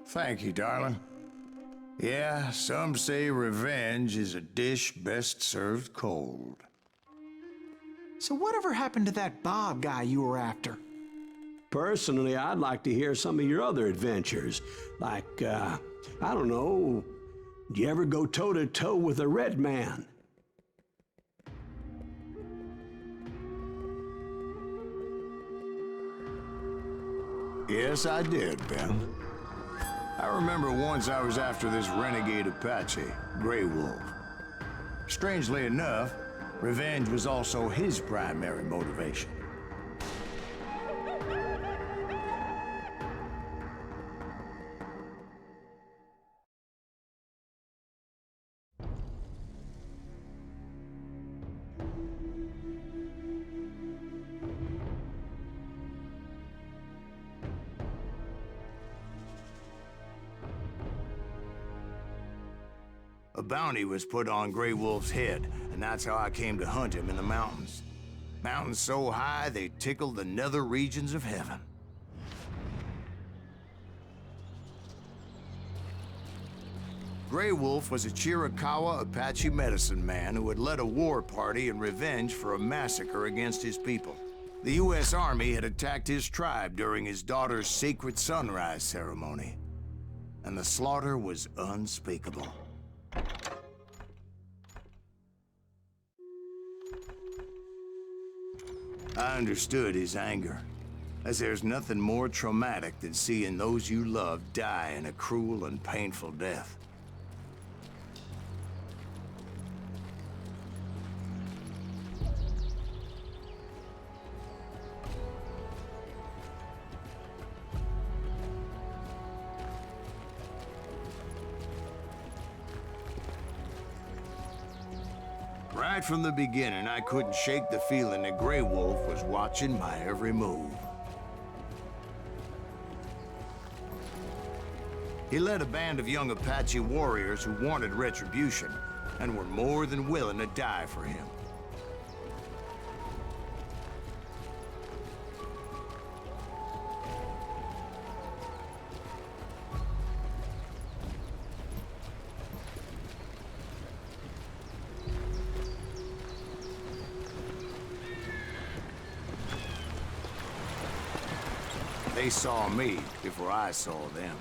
Thank you, darling. Yeah, some say revenge is a dish best served cold. So whatever happened to that Bob guy you were after? Personally, I'd like to hear some of your other adventures. Like, I don't know, do you ever go toe-to-toe with a red man? Yes, I did, Ben. I remember once I was after this renegade Apache, Grey Wolf. Strangely enough, revenge was also his primary motivation. A bounty was put on Grey Wolf's head, and that's how I came to hunt him in the mountains. Mountains so high they tickled the nether regions of heaven. Grey Wolf was a Chiricahua Apache medicine man who had led a war party in revenge for a massacre against his people. The U.S. Army had attacked his tribe during his daughter's sacred sunrise ceremony, and the slaughter was unspeakable. I understood his anger, as there's nothing more traumatic than seeing those you love die in a cruel and painful death. Right from the beginning, I couldn't shake the feeling that Grey Wolf was watching my every move. He led a band of young Apache warriors who wanted retribution and were more than willing to die for him. They saw me before I saw them.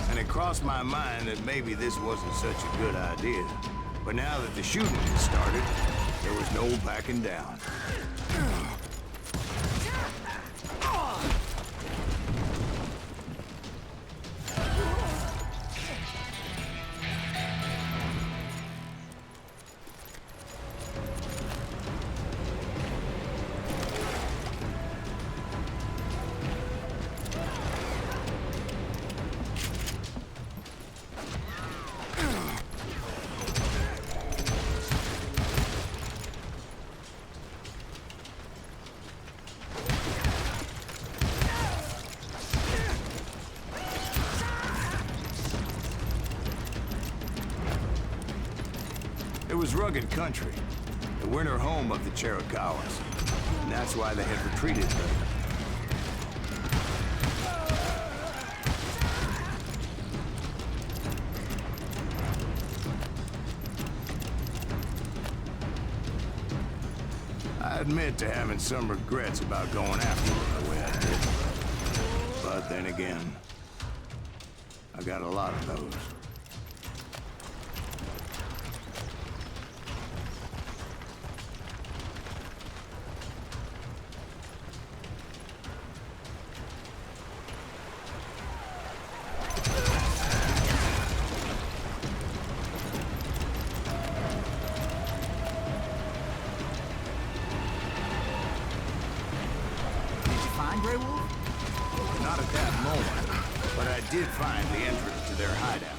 And it crossed my mind that maybe this wasn't such a good idea. But now that the shooting had started, there was no backing down. It was rugged country, the winter home of the Chiricahuas, and that's why they had retreated there. I admit to having some regrets about going after them the way I did. But then again, I got a lot of those. Grey Wolf? Not at that moment, but I did find the entrance to their hideout.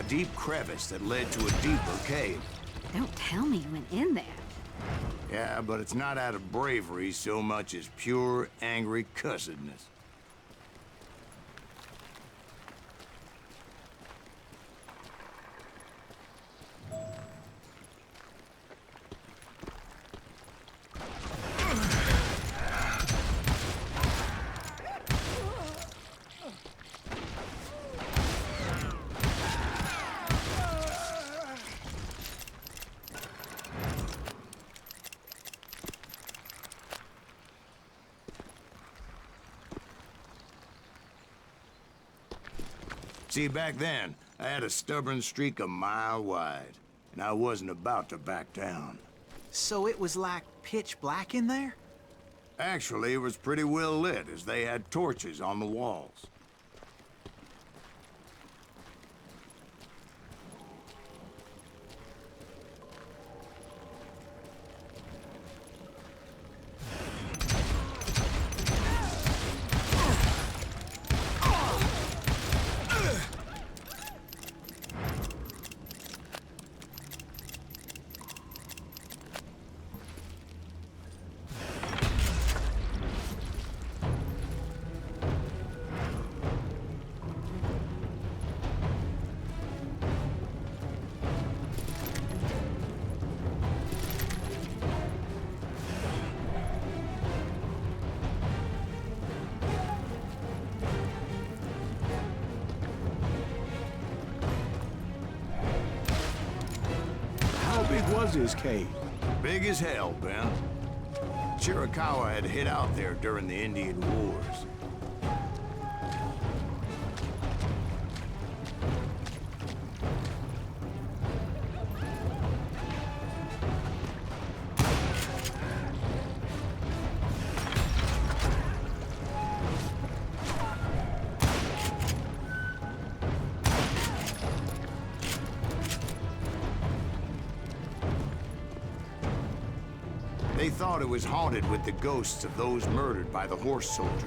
deep crevice that led to a deeper cave. Don't tell me you went in there. Yeah, but it's not out of bravery so much as pure, angry cussedness. See, back then, I had a stubborn streak a mile wide, and I wasn't about to back down. So it was like pitch black in there? Actually, it was pretty well lit, as they had torches on the walls. How big was his cave? Big as hell, Ben. Chiricahua had hid out there during the Indian Wars. They thought it was haunted with the ghosts of those murdered by the horse soldiers.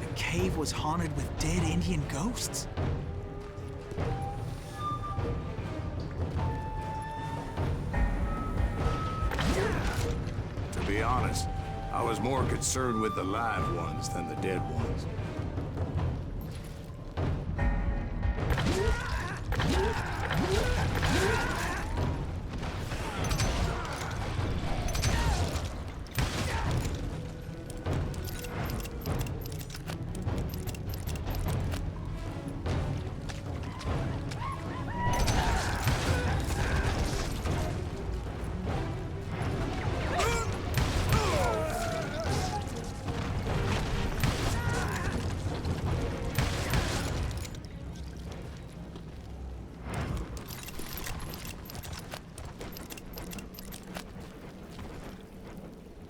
The cave was haunted with dead Indian ghosts? To be honest, I was more concerned with the live ones than the dead ones.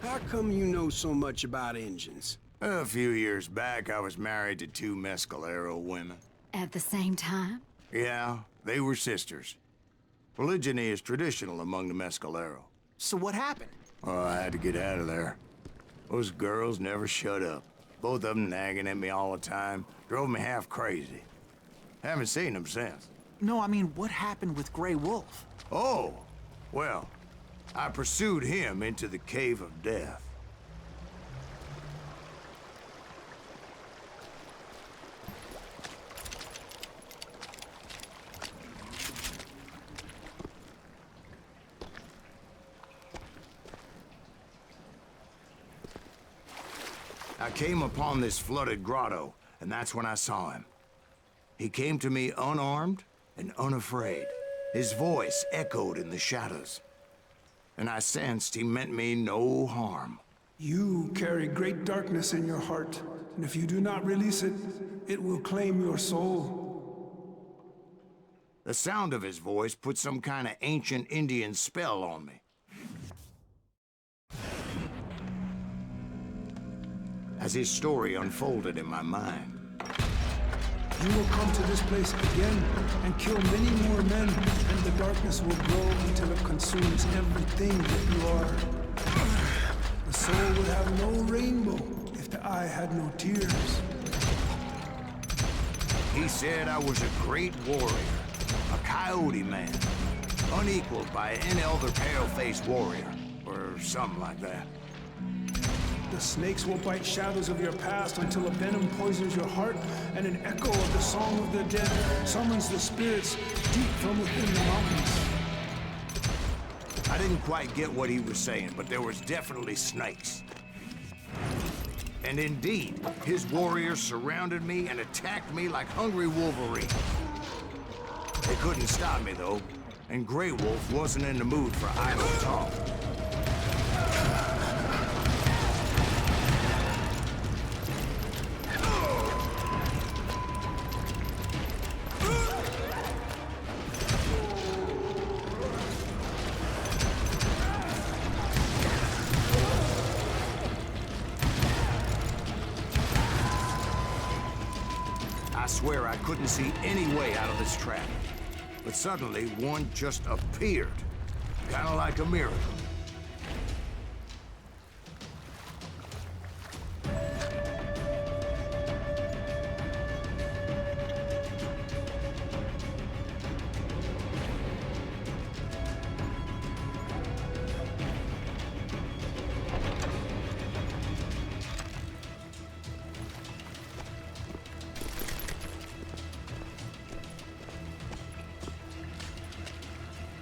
How come you know so much about engines? A few years back, I was married to two Mescalero women. At the same time? Yeah, they were sisters. Polygyny is traditional among the Mescalero. So what happened? Oh, I had to get out of there. Those girls never shut up. Both of them nagging at me all the time. Drove me half crazy. Haven't seen them since. No, I mean, what happened with Grey Wolf? Oh, well, I pursued him into the Cave of Death. I came upon this flooded grotto, and that's when I saw him. He came to me unarmed and unafraid. His voice echoed in the shadows, and I sensed he meant me no harm. You carry great darkness in your heart, and if you do not release it, it will claim your soul. The sound of his voice put some kind of ancient Indian spell on me. As his story unfolded in my mind, You will come to this place again and kill many more men, and the darkness will grow until it consumes everything that you are. The soul would have no rainbow if the eye had no tears. he said I was a great warrior, A coyote man, unequaled by any other pale-faced warrior, or something like that. The snakes will bite shadows of your past until a venom poisons your heart, and an echo of the song of the dead summons the spirits deep from within the mountains. I didn't quite get what he was saying, but there was definitely snakes. And indeed, his warriors surrounded me and attacked me like hungry wolverines. They couldn't stop me, though, and Grey Wolf wasn't in the mood for idle talk. I swear I couldn't see any way out of this trap. But suddenly, one just appeared. Kind of like a miracle.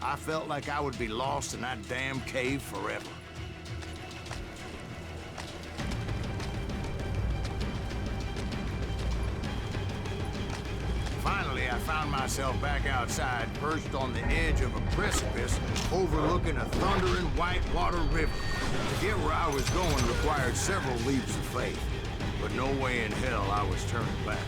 I felt like I would be lost in that damn cave forever. Finally, I found myself back outside, perched on the edge of a precipice overlooking a thundering whitewater river. To get where I was going required several leaps of faith, but no way in hell I was turning back.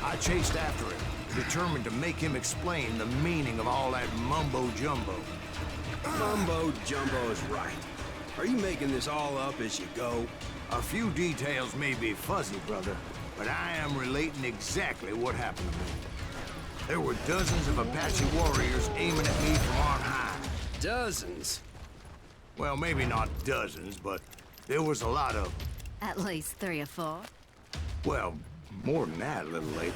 I chased after him, determined to make him explain the meaning of all that mumbo-jumbo. Mumbo-jumbo is right. Are you making this all up as you go? A few details may be fuzzy, brother, but I am relating exactly what happened to me. There were dozens of Apache warriors aiming at me from on high. Dozens? Well, maybe not dozens, but there was a lot of them. At least 3 or 4. Well, more than that, little lady.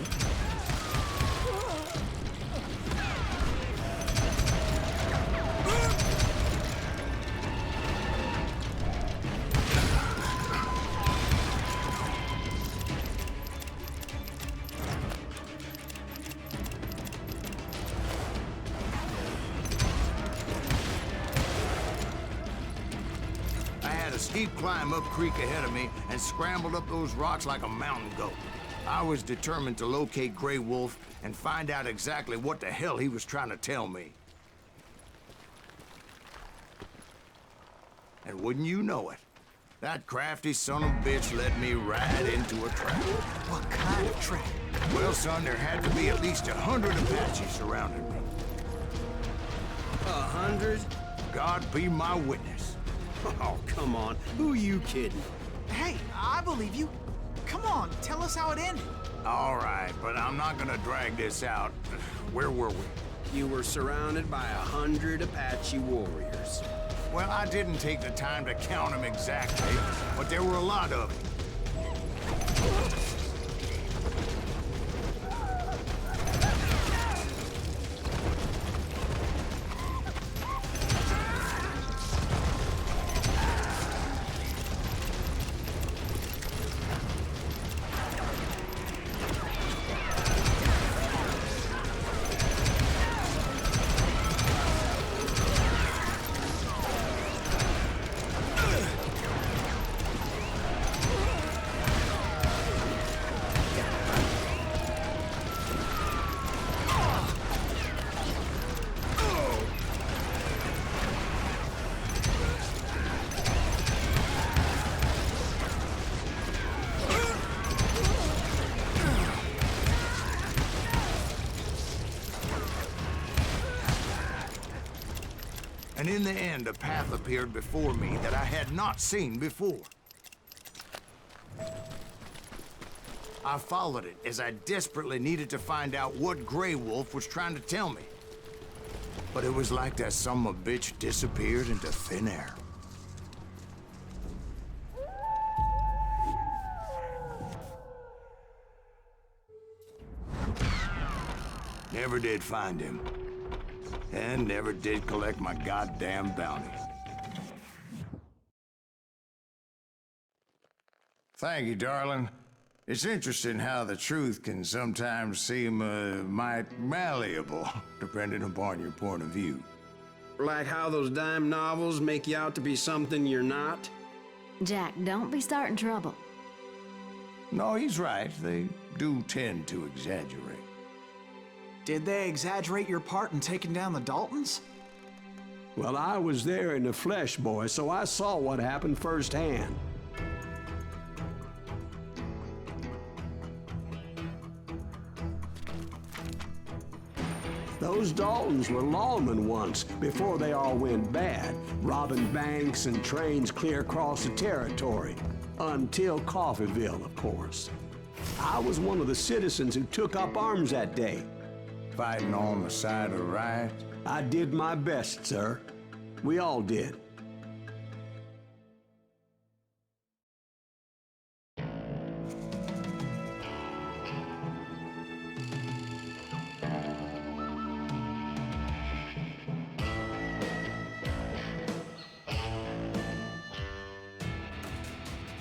I had a steep climb up creek ahead of me and scrambled up those rocks like a mountain goat. I was determined to locate Grey Wolf and find out exactly what the hell he was trying to tell me. And wouldn't you know it, that crafty son of a bitch led me right into a trap. What kind of trap? Well, son, there had to be at least 100 Apaches surrounding me. 100? God be my witness. Oh, come on. Who are you kidding? Hey, I believe you. Come on, tell us how it ended. All right, but I'm not gonna drag this out. Where were we? You were surrounded by 100 Apache warriors. Well, I didn't take the time to count them exactly, but there were a lot of them. And in the end, a path appeared before me that I had not seen before. I followed it as I desperately needed to find out what Grey Wolf was trying to tell me. But it was like that son of a bitch disappeared into thin air. never did find him. And never did collect my goddamn bounty. Thank you, darling. It's interesting how the truth can sometimes seem, might malleable, depending upon your point of view. Like how those dime novels make you out to be something you're not? Jack, don't be starting trouble. No, he's right. They do tend to exaggerate. Did they exaggerate your part in taking down the Daltons? Well, I was there in the flesh, boy, so I saw what happened firsthand. Those Daltons were lawmen once, before they all went bad, robbing banks and trains clear across the territory. Until Coffeeville, of course. I was one of the citizens who took up arms that day. Fighting on the side of right? I did my best, sir. We all did.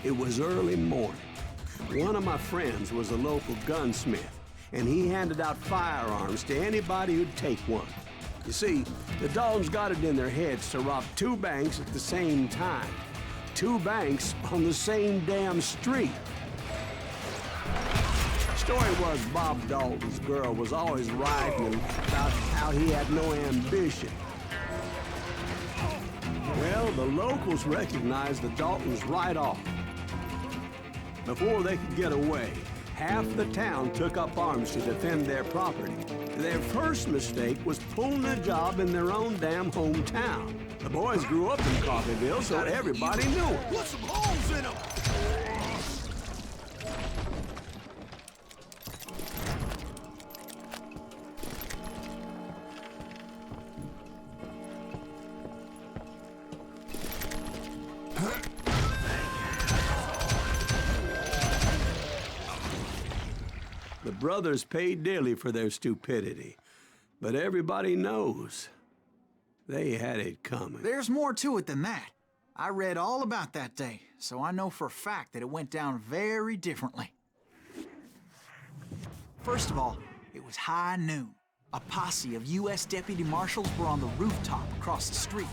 It was early morning. One of my friends was a local gunsmith, and he handed out firearms to anybody who'd take one. You see, the Daltons got it in their heads to rob 2 banks at the same time. 2 banks on the same damn street. Story was Bob Dalton's girl was always writing about how he had no ambition. Well, the locals recognized the Daltons right off. Before they could get away, half the town took up arms to defend their property. Their first mistake was pulling a job in their own damn hometown. The boys grew up in Coffeeville, so everybody knew them. Put some holes in them! The brothers paid dearly for their stupidity, but everybody knows they had it coming. There's more to it than that. I read all about that day, so I know for a fact that it went down very differently. First of all, it was high noon. A posse of U.S. deputy marshals were on the rooftop across the street.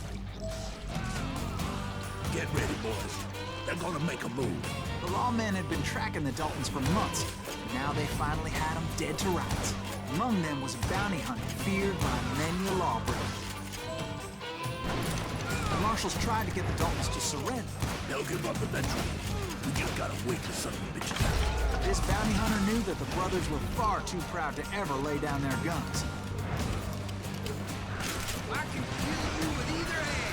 Get ready, boys. They're gonna make a move. The lawmen had been tracking the Daltons for months. Now they finally had them dead to rights. Among them was a bounty hunter feared by many a lawbreaker. The marshals tried to get the Daltons to surrender. They'll give up eventually. We just gotta wait till some of the bitches out. But this bounty hunter knew that the brothers were far too proud to ever lay down their guns. I can kill you with either hand.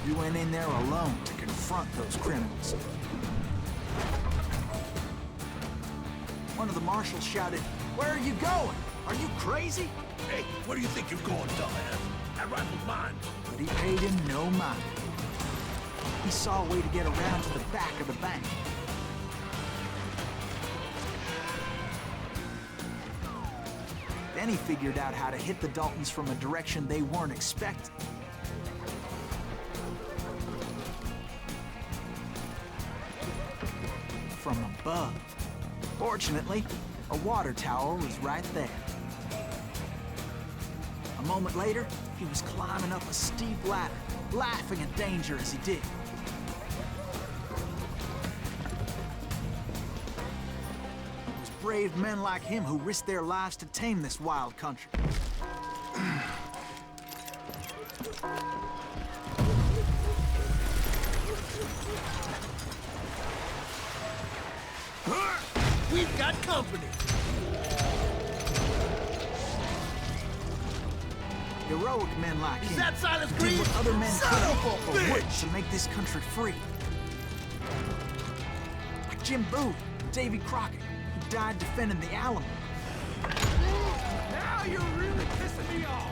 He went in there alone to confront those criminals. One of the marshals shouted, "Where are you going? Are you crazy?" Hey, where do you think you're going, dumbass? That rifle's mine. But he paid him no mind. He saw a way to get around to the back of the bank. Then he figured out how to hit the Daltons from a direction they weren't expecting. From above. Fortunately, a water tower was right there. A moment later, he was climbing up a steep ladder, laughing at danger as he did. It was brave men like him who risked their lives to tame this wild country. We've got company. Heroic men like him That Silas did Green? what other men Son couldn't of a or wouldn't bitch! to make this country free. Like Jim Bowie, Davy Crockett, who died defending the Alamo. Now you're really pissing me off.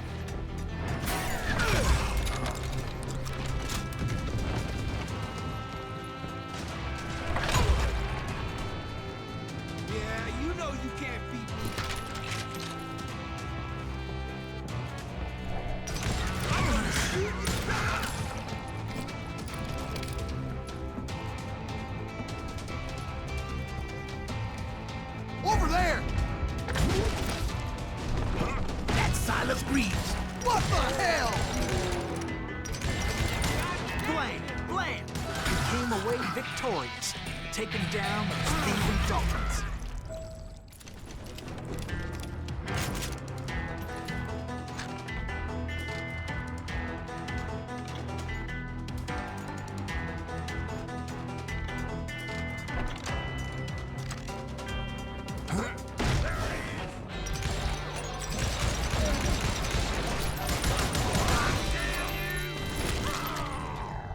Yeah, Silas Greaves! What the hell? Bland! He came away victorious, taking down those thieving Daltons.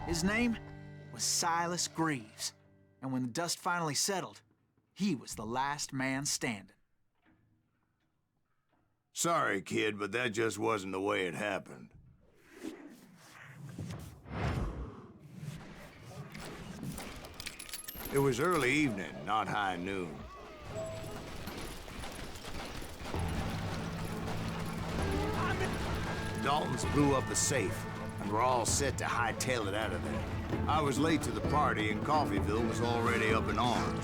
His name was Silas Greaves, and when the dust finally settled, he was the last man standing. Sorry, kid, but that just wasn't the way it happened. It was early evening, not high noon. Daltons blew up the safe, and we're all set to hightail it out of there. I was late to the party, and Coffeyville was already up in arms.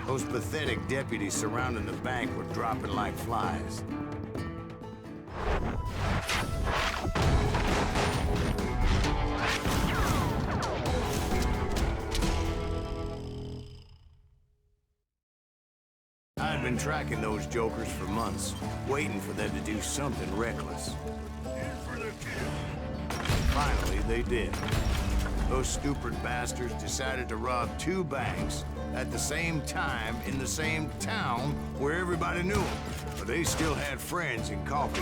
Those pathetic deputies surrounding the bank were dropping like flies. I'd been tracking those jokers for months, waiting for them to do something reckless. Finally, they did. Those stupid bastards decided to rob 2 banks at the same time in the same town where everybody knew them. But they still had friends in Coffee.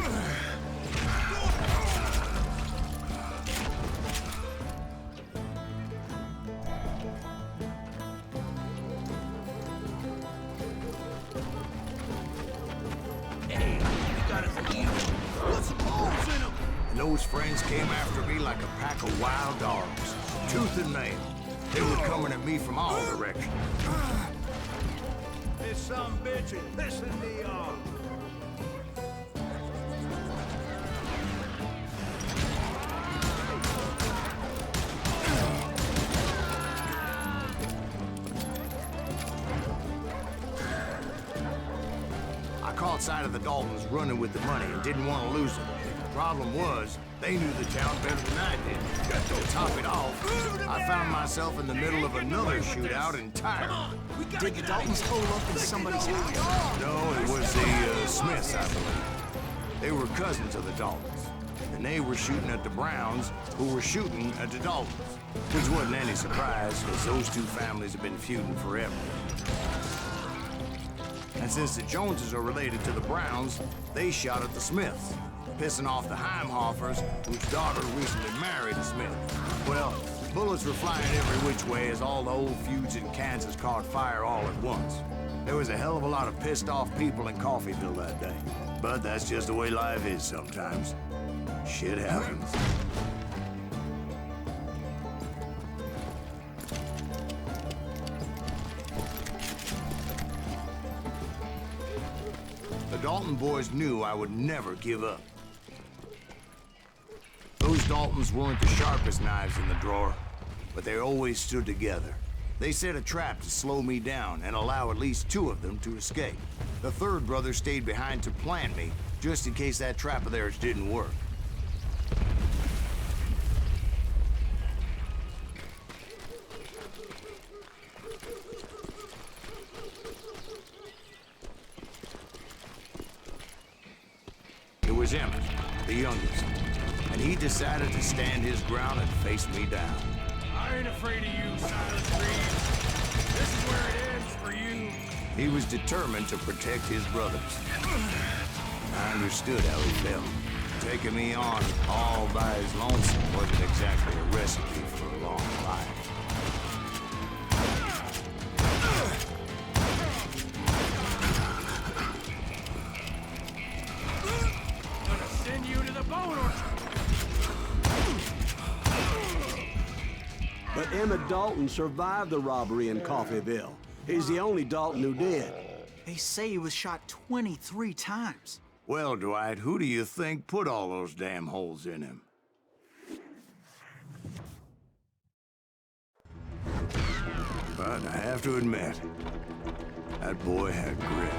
Those friends came after me like a pack of wild dogs, tooth and nail. They were coming at me from all directions. This some bitch is pissing me off. I caught sight of the Daltons running with the money and didn't want to lose them. Problem was, they knew the town better than I did. To top it off, I found myself in the middle of another shootout entirely. Did the Daltons hole up in somebody's house? No, it was the Smiths, I believe. They were cousins of the Daltons, and they were shooting at the Browns, who were shooting at the Daltons. Which wasn't any surprise, because those 2 families have been feuding forever. And since the Joneses are related to the Browns, they shot at the Smiths, pissing off the Heimhoffers, whose daughter recently married a Smith. Well, bullets were flying every which way as all the old feuds in Kansas caught fire all at once. There was a hell of a lot of pissed off people in Coffeyville that day. But that's just the way life is sometimes. Shit happens. The Dalton boys knew I would never give up. Those Daltons weren't the sharpest knives in the drawer, but they always stood together. They set a trap to slow me down and allow at least 2 of them to escape. The 3rd brother stayed behind to plant me, just in case that trap of theirs didn't work. It was Emmett, the youngest, and he decided to stand his ground and face me down. I ain't afraid of you, Silas Greaves. This is where it ends for you. He was determined to protect his brothers. I understood how he felt. Taking me on all by his lonesome wasn't exactly a recipe for a long life. I'm gonna send you to the bone orchard. But Emmett Dalton survived the robbery in Coffeyville. He's the only Dalton who did. They say he was shot 23 times. Well, Dwight, who do you think put all those damn holes in him? But I have to admit, that boy had grit.